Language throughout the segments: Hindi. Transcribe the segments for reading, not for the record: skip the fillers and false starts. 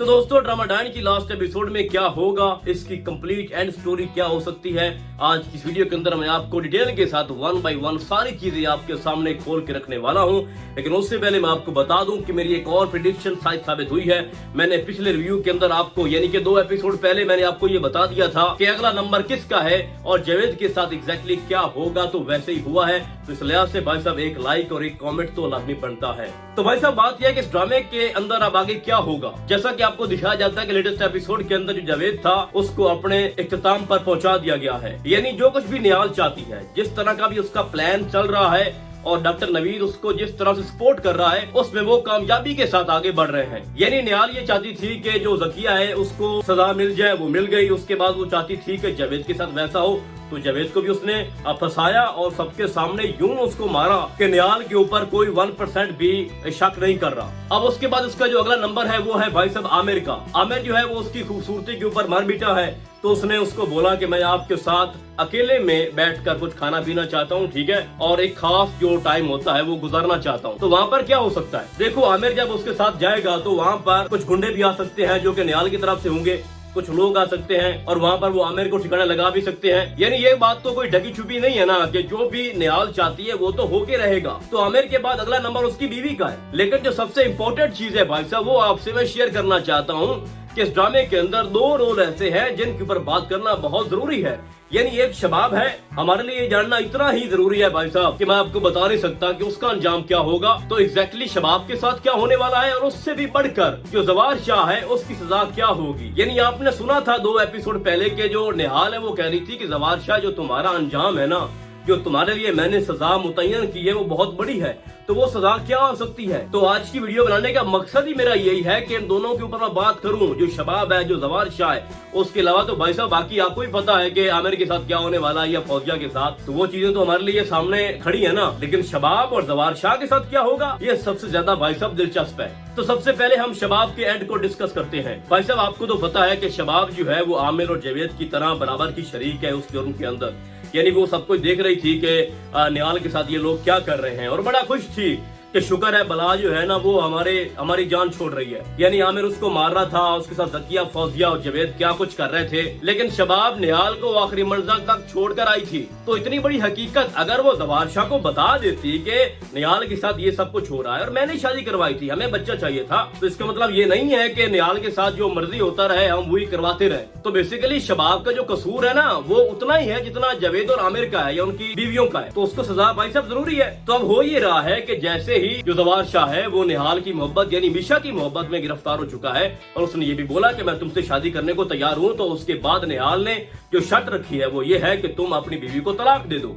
तो दोस्तों ड्रामाडाइन की लास्ट एपिसोड में क्या होगा, इसकी कंप्लीट एंड स्टोरी क्या हो सकती है, आज की इस वीडियो के अंदर मैं आपको डिटेल के साथ 1 बाय 1 सारी चीजें आपके सामने खोल के रखने वाला हूं। लेकिन उससे पहले मैं आपको बता दूं कि मेरी एक और प्रेडिक्शन साबित हुई है। मैंने पिछले रिव्यू के अंदर आपको यानी कि 2 एपिसोड पहले मैंने आपको ये बता दिया था कि अगला नंबर किसका है और जावेद के साथ एग्जैक्टली क्या होगा, तो वैसे ही हुआ है। तो इस लिहाज से भाई साहब एक लाइक और एक कॉमेंट तो लाजमी बनता है। तो भाई साहब बात यह है कि इस ड्रामे के अंदर अब आगे क्या होगा। जैसा कि आपको दिखाया जाता है कि लेटेस्ट एपिसोड के अंदर जो जावेद था उसको अपने इख्तिताम पर पहुंचा दिया गया है। यानी जो कुछ भी निहाल चाहती है, जिस तरह का भी उसका प्लान चल रहा है और डॉक्टर नवीद उसको जिस तरह से सपोर्ट कर रहा है उसमें वो कामयाबी के साथ आगे बढ़ रहे हैं। यानी निहाल ये चाहती थी कि जो जकिया है उसको सजा मिल जाए, वो मिल गई। उसके बाद वो चाहती थी कि जावेद के साथ वैसा हो, तो जावेद को भी उसने फंसाया और सबके सामने यूं उसको मारा कि निहाल के ऊपर कोई 1% भी शक नहीं कर रहा। अब उसके बाद उसका जो अगला नंबर है वो है भाई साहब आमिर का। आमिर जो है वो उसकी खूबसूरती के ऊपर मर मिटा है, तो उसने उसको बोला कि मैं आपके साथ अकेले में बैठकर कुछ खाना पीना चाहता हूँ, ठीक है, और एक खास जो टाइम होता है वो गुजारना चाहता हूँ। तो वहाँ पर क्या हो सकता है, देखो आमिर जब उसके साथ जाएगा तो वहाँ पर कुछ गुंडे भी आ सकते हैं जो कि निहाल की तरफ से होंगे, कुछ लोग आ सकते हैं और वहाँ पर वो आमिर को ठिकाना लगा भी सकते हैं। यानी ये बात तो कोई ढकी छुपी नहीं है ना कि जो भी निहाल चाहती है वो तो होके रहेगा। तो आमिर के बाद अगला नंबर उसकी बीवी का है। लेकिन जो सबसे इम्पोर्टेंट चीज है भाई साहब वो आपसे मैं शेयर करना चाहता हूँ कि इस ड्रामे के अंदर 2 रोल ऐसे हैं जिनके ऊपर बात करना बहुत जरूरी है। यानी एक शबाब है, हमारे लिए जानना इतना ही जरूरी है भाई साहब कि मैं आपको बता नहीं सकता कि उसका अंजाम क्या होगा। तो एग्जैक्टली शबाब के साथ क्या होने वाला है और उससे भी बढ़कर जो जवार शाह है उसकी सजा क्या होगी। यानी आपने सुना था 2 एपिसोड पहले के जो निहाल है वो कह रही थी कि जवार शाह जो तुम्हारा अंजाम है ना, जो तुम्हारे लिए मैंने सजा मुतय्यन की है वो बहुत बड़ी है, तो वो सजा क्या हो सकती है। तो आज की वीडियो बनाने का मकसद ही मेरा यही है कि इन दोनों के ऊपर मैं बात करूं, जो शबाब है जो जवार शाह है। उसके अलावा तो भाई साहब बाकी आपको भी पता है कि आमिर के साथ क्या होने वाला है या फौजिया के साथ, तो वो चीजें तो हमारे लिए सामने खड़ी है ना। लेकिन शबाब और जवार शाह के साथ क्या होगा ये सबसे ज्यादा भाई साहब दिलचस्प है। तो सबसे पहले हम शबाब के एंड को डिस्कस करते हैं। भाई साहब आपको तो पता है कि शबाब जो है वो आमिर और जावेद की तरह बराबर की शरीक है उस जुर्म के अंदर। यानी वो सब कुछ देख रही थी कि निहाल के साथ ये लोग क्या कर रहे हैं और बड़ा खुश थी कि शुक्र है बला जो है ना वो हमारी जान छोड़ रही है। यानी आमिर उसको मार रहा था, उसके साथ जकिया फौजिया और जावेद क्या कुछ कर रहे थे, लेकिन शबाब निहाल को आखिरी मंजिल तक छोड़कर आई थी। तो इतनी बड़ी हकीकत अगर वो जवार शाह को बता देती कि निहाल के साथ ये सब कुछ हो रहा है और मैंने शादी करवाई थी, हमें बच्चा चाहिए था, तो इसका मतलब ये नहीं है कि निहाल के साथ जो मर्जी होता रहे हम वही करवाते रहे। तो बेसिकली शबाब का जो कसूर है ना वो उतना ही है जितना जावेद और आमिर का है या उनकी बीवियों का है, तो उसको सजा भाई साहब जरूरी है। तो अब हो ये रहा है कि जैसे ही जो जवार शाह है वो निहाल की मोहब्बत यानी मिशा की मोहब्बत में गिरफ्तार हो चुका है और उसने ये भी बोला कि मैं तुमसे शादी करने को तैयार हूँ, तो उसके बाद निहाल ने जो शर्त रखी है वो ये है कि तुम अपनी बीवी को तलाक दे दो।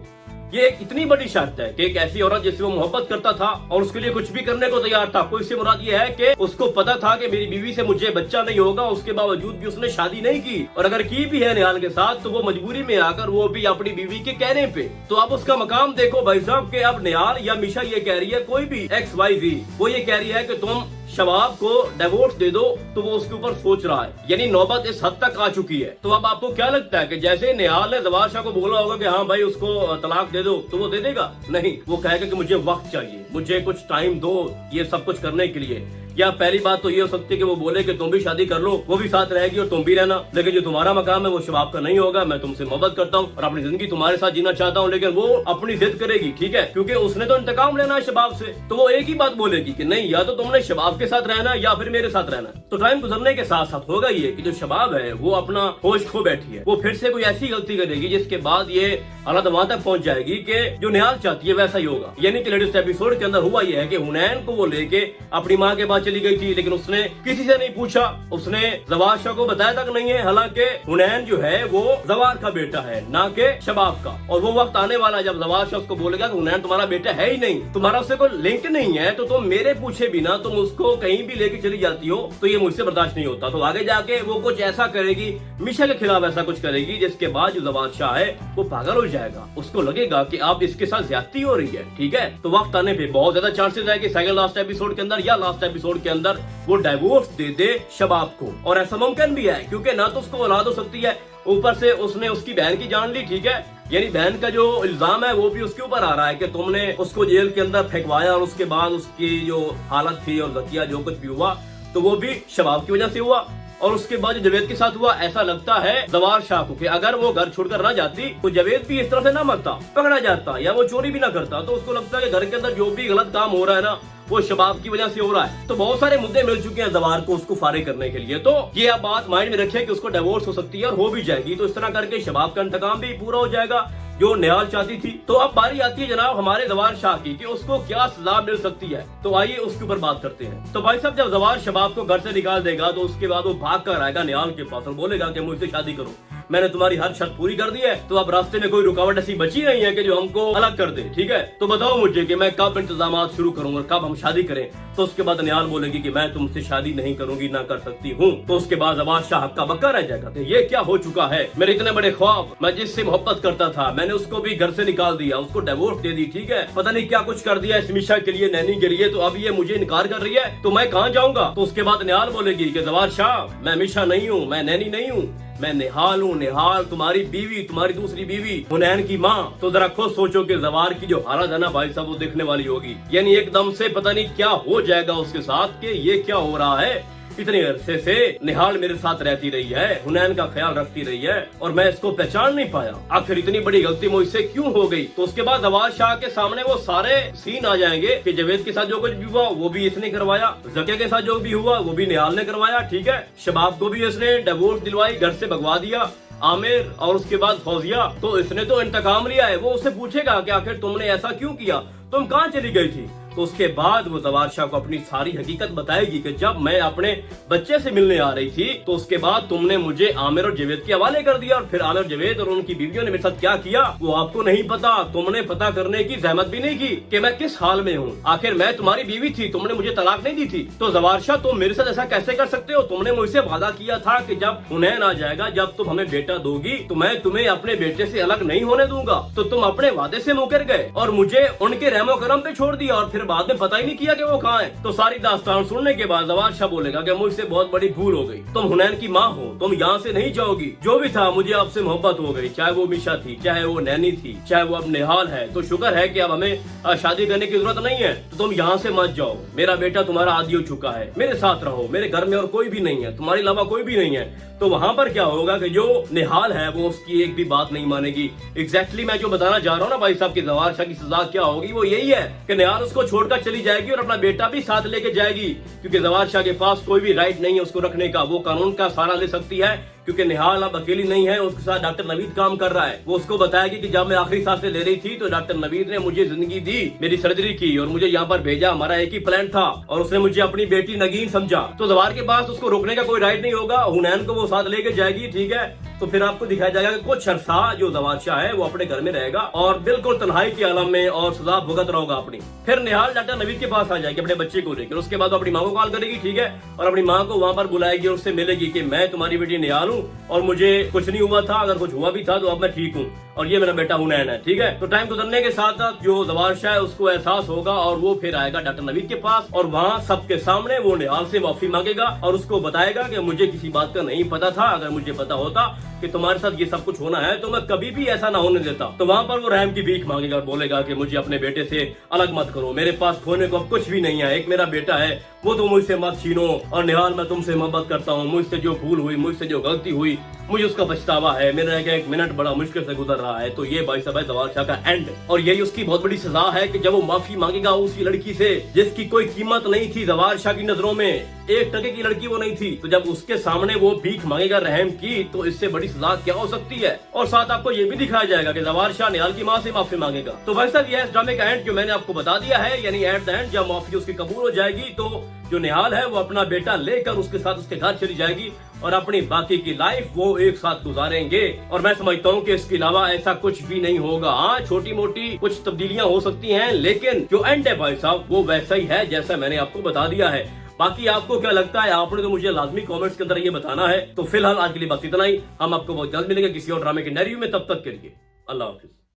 ये एक इतनी बड़ी शर्त है कि एक ऐसी औरत जिससे वो मोहब्बत करता था और उसके लिए कुछ भी करने को तैयार था। कोई इससे मुराद ये है कि उसको पता था कि मेरी बीवी से मुझे बच्चा नहीं होगा, उसके बावजूद भी उसने शादी नहीं की, और अगर की भी है निहाल के साथ तो वो मजबूरी में आकर वो भी अपनी बीवी के कहने पे। तो अब उसका मकाम देखो भाई साहब कि अब निहाल या मिशा ये कह रही है, कोई भी XYZ वो ये कह रही है कि तुम शबाब को डिवोर्स दे दो, तो वो उसके ऊपर सोच रहा है। यानी नौबत इस हद तक आ चुकी है। तो अब आपको क्या लगता है कि जैसे निहाल ने जवार शाह को बोला होगा कि हाँ भाई उसको तलाक दे दो, तो वो दे देगा? नहीं, वो कहेगा कि मुझे वक्त चाहिए, मुझे कुछ टाइम दो ये सब कुछ करने के लिए। या पहली बात तो ये हो सकती है कि वो बोले कि तुम भी शादी कर लो, वो भी साथ रहेगी और तुम भी रहना, लेकिन जो तुम्हारा मकाम है वो शबाब का नहीं होगा। मैं तुमसे मोहब्बत करता हूँ और अपनी जिंदगी तुम्हारे साथ जीना चाहता हूँ, लेकिन वो अपनी जिद करेगी, ठीक है, क्योंकि उसने तो इंतकाम लेना है शबाब से। तो वो एक ही बात बोलेगी कि नहीं, या तो तुमने शबाब के साथ रहना या फिर मेरे साथ रहना। तो टाइम गुजरने के साथ साथ होगा ये कि जो शबाब है वो अपना होश खो बैठी है, वो फिर से कोई ऐसी गलती करेगी जिसके बाद ये हालत वहां तक पहुंच जाएगी कि जो निहाल चाहती है वैसा ही होगा। यानी कि लेटेस्ट एपिसोड के अंदर हुआ ये है कि हुनैन को वो लेके अपनी माँ के पास चली गई थी, लेकिन उसने किसी से नहीं पूछा, उसने जवार शाह को बताया तक नहीं है। हालांकि हुनैन जो है वो जवार का बेटा है ना कि शबाब का, और वो वक्त आने वाला है जब जवार शाह उसको बोलेगा कि हुनैन तुम्हारा बेटा है ही नहीं, तुम्हारा उससे कोई लिंक नहीं है, तो तुम मेरे पूछे बिना तुम उसको कहीं भी लेके चली जाती हो, तो ये मुझसे बर्दाश्त नहीं होता। तो आगे जाके वो कुछ ऐसा करेगी, मिशा के खिलाफ ऐसा कुछ करेगी जिसके बाद जो जवार शाह है वो पागल हो जाएगा। उसको लगेगा कि आप इसके साथ ज्यादती हो रही है, ठीक है। तो वक्त आने पे बहुत ज्यादा चांसेस है कि सेकंड लास्ट एपिसोड के अंदर या लास्ट एपिसोड के अंदर वो डाइवोर्स दे दे शबाब को, और ऐसा मुमकिन भी है क्योंकि ना तो उसको औलाद हो सकती है, ऊपर से उसने उसकी बहन की जान ली, ठीक है। यानी बहन का जो इल्जाम है वो भी उसके ऊपर आ रहा है कि तुमने उसको जेल के अंदर फेंकवाया और उसके बाद उसकी जो हालत थी और जकिया जो कुछ भी हुआ, तो वो भी शबाब की वजह से हुआ। और उसके बाद जवेद के साथ हुआ, ऐसा लगता है जवार शाह को कि अगर वो घर छोड़कर ना जाती तो जवेद भी इस तरह से ना मरता, पकड़ा जाता या वो चोरी भी ना करता। तो उसको लगता है कि घर के अंदर जो भी गलत काम हो रहा है ना वो शबाब की वजह से हो रहा है। तो बहुत सारे मुद्दे मिल चुके हैं जवार को उसको फारिग करने के लिए। तो ये आप बात माइंड में रखिए कि उसको डिवोर्स हो सकती है और हो भी जाएगी। तो इस तरह करके शबाब का इंतकाम भी पूरा हो जाएगा जो निहाल चाहती थी। तो अब बारी आती है जनाब हमारे जवार शाह की कि उसको क्या सजा मिल सकती है। तो आइए उसके ऊपर बात करते हैं। तो भाई साहब, जब जवार शबाब को घर से निकाल देगा तो उसके बाद वो भाग कर आएगा निहाल के पास और बोलेगा कि मुझसे शादी करो, मैंने तुम्हारी हर शर्त पूरी कर दी है, तो अब रास्ते में कोई रुकावट ऐसी बची नहीं है कि जो हमको अलग कर दे, ठीक है। तो बताओ मुझे कि मैं कब इंतजाम शुरू करूंगा, कब हम शादी करें। तो उसके बाद निहाल बोलेगी कि मैं तुमसे शादी नहीं करूंगी, ना कर सकती हूँ। तो उसके बाद जवार शाह हक्का बक्का रह जाएगा कि ये क्या हो चुका है, मेरे इतने बड़े ख्वाब, मैं जिससे मोहब्बत करता था मैंने उसको भी घर से निकाल दिया, उसको डिवोर्स दे दी, ठीक है, पता नहीं क्या कुछ कर दिया समीशा के लिए, नैनी के लिए, तो अब ये मुझे इनकार कर रही है तो मैं कहाँ जाऊंगा। तो उसके बाद निहाल बोलेगी कि जवार शाह मैं मीशा नहीं हूँ, मैं नैनी नहीं हूँ, मैं निहाल हूँ, निहाल तुम्हारी बीवी, तुम्हारी दूसरी बीवी हुनैन की माँ। तो जरा खुद सोचो कि जवार की जो हालत है ना भाई साहब वो देखने वाली होगी। यानी एकदम से पता नहीं क्या हो जाएगा उसके साथ कि ये क्या हो रहा है, इतने अरसे से निहाल मेरे साथ रहती रही है, हुनैन का ख्याल रखती रही है और मैं इसको पहचान नहीं पाया, आखिर इतनी बड़ी गलती मुझसे क्यों हो गई। तो उसके बाद जवार शाह के सामने वो सारे सीन आ जाएंगे कि जवेद के साथ जो कुछ भी हुआ वो भी इसने करवाया, जकिया के साथ जो भी हुआ वो भी निहाल ने करवाया, ठीक है, शबाब को भी इसने डिवोर्स दिलवाई, घर से भगवा दिया, आमिर और उसके बाद फौजिया, तो इसने तो इंतकाम लिया है। वो उससे पूछेगा कि आखिर तुमने ऐसा क्यों किया, तुम कहाँ चली गई थी। तो उसके बाद वो जवार शाह को अपनी सारी हकीकत बताएगी कि जब मैं अपने बच्चे से मिलने आ रही थी तो उसके बाद तुमने मुझे आमिर और जवेद के हवाले कर दिया और फिर आमिर जवेद और उनकी बीवियों ने मेरे साथ क्या किया वो आपको नहीं पता, तुमने पता करने की जहमत भी नहीं की कि मैं किस हाल में हूँ, आखिर मैं तुम्हारी बीवी थी, तुमने मुझे तलाक नहीं दी थी। तो जवार शाह तुम मेरे साथ ऐसा कैसे कर सकते हो, तुमने मुझसे वादा किया था कि जब हुनैन आ जाएगा, जब तुम हमें बेटा दोगी तो मैं तुम्हें अपने बेटे से अलग नहीं होने दूंगा, तो तुम अपने वादे से मुकर गए और मुझे उनके रहमो करम पे छोड़ दिया और फिर बाद में पता ही नहीं किया कि वो कहाँ है। तो सारी दास्तान सुनने के बाद जवार शाह बोलेगा कि मुझसे बहुत बड़ी भूल हो गई, तुम हुनैन की माँ हो, तुम यहाँ से नहीं जाओगी, जो भी था मुझे आपसे मोहब्बत हो गई, चाहे वो मीशा थी, चाहे वो नैनी थी, चाहे वो अब निहाल है, तो शुक्र है कि अब हमें शादी करने की जरूरत नहीं है, तो तुम यहाँ से मत जाओ, मेरा बेटा तुम्हारा आदी हो चुका है, मेरे साथ रहो, मेरे घर में और कोई भी नहीं है, तुम्हारे अलावा कोई भी नहीं है। तो वहां पर क्या होगा कि जो निहाल है वो उसकी एक भी बात नहीं मानेगी। एग्जैक्टली मैं जो बताना चाह रहा हूँ ना भाई साहब की जवार शाह की सजा क्या होगी वो यही है कि निहाल उसको छोड़कर चली जाएगी और अपना बेटा भी साथ लेके जाएगी, क्योंकि जवार शाह के पास कोई भी राइट नहीं है उसको रखने का, वो कानून का सहारा ले सकती है क्योंकि निहाल अब अकेली नहीं है, उसके साथ डॉक्टर नवीद काम कर रहा है। वो उसको बताएगी कि जब मैं आखिरी सांसें ले रही थी तो डॉक्टर नवीद ने मुझे जिंदगी दी, मेरी सर्जरी की और मुझे यहाँ पर भेजा, हमारा एक ही प्लान था और उसने मुझे अपनी बेटी नगीन समझा। तो जवार के पास उसको रोकने का कोई राइट नहीं होगा, हुनैन को वो साथ लेके जाएगी, ठीक है। तो फिर आपको दिखाया जाएगा कि कुछ अरसा जो जवार शाह है वो अपने घर में रहेगा और बिल्कुल तन्हाई के आलम में और सजा भुगत रहा होगा अपनी। फिर निहाल डॉक्टर नवीद के पास आ जाएगी अपने बच्चे को लेकर, उसके बाद वो अपनी माँ को कॉल करेगी, ठीक है, और अपनी माँ को वहां पर बुलाएगी और उससे मिलेगी कि मैं तुम्हारी बेटी निहाल हूँ और मुझे कुछ नहीं हुआ था, अगर कुछ हुआ भी था तो अब मैं ठीक हूँ और ये मेरा बेटा हुनैन है, ठीक है। तो टाइम गुजरने के साथ साथ जो जवार शाह है उसको एहसास होगा और वो फिर आएगा डॉक्टर नवीद के पास और वहाँ सबके सामने वो निहाल से माफी मांगेगा और उसको बताएगा कि मुझे किसी बात का नहीं पता था, अगर मुझे पता होता कि तुम्हारे साथ ये सब कुछ होना है तो मैं कभी भी ऐसा ना होने देता। तो वहाँ पर वो रहम की भीख मांगेगा और बोलेगा कि मुझे अपने बेटे से अलग मत करो, मेरे पास खोने को अब कुछ भी नहीं है, एक मेरा बेटा है वो तो मुझसे मत छीनो और निहाल मैं तुमसे मोहब्बत करता हूँ, मुझसे जो भूल हुई, मुझसे जो गलती हुई मुझे उसका पछतावा है, मेरा एक मिनट बड़ा मुश्किल से गुजर रहा है। तो ये भाई साहब है जवार शाह का एंड और यही उसकी बहुत बड़ी सजा है कि जब वो माफी मांगेगा उसी लड़की से जिसकी कोई कीमत नहीं थी जवार शाह की नजरों में, 1 टके की लड़की वो नहीं थी, तो जब उसके सामने वो भीख मांगेगा रहम की तो इससे बड़ी सजा क्या हो सकती है। और साथ आपको ये भी दिखाया जाएगा कि जवार शाह निहाल की माँ से माफी मांगेगा। तो भाई साहब ये ड्रामे का एंड जो मैंने आपको बता दिया है, यानी एट द एंड जब माफी उसकी कबूल हो जाएगी तो जो निहाल है वो अपना बेटा लेकर उसके साथ उसके घर चली जाएगी और अपनी बाकी की लाइफ वो एक साथ गुजारेंगे। और मैं समझता हूँ कि इसके अलावा ऐसा कुछ भी नहीं होगा। हाँ, छोटी मोटी कुछ तब्दीलियां हो सकती हैं लेकिन जो एंड है भाई साहब वो वैसा ही है जैसा मैंने आपको बता दिया है। बाकी आपको क्या लगता है आपने तो मुझे लाजमी कमेंट्स के अंदर ये बताना है। तो फिलहाल आज के लिए बस इतना ही, हम आपको बहुत जल्द मिलेंगे किसी और ड्रामे के नैरियो में, तब तक के लिए अल्लाह हाफिज।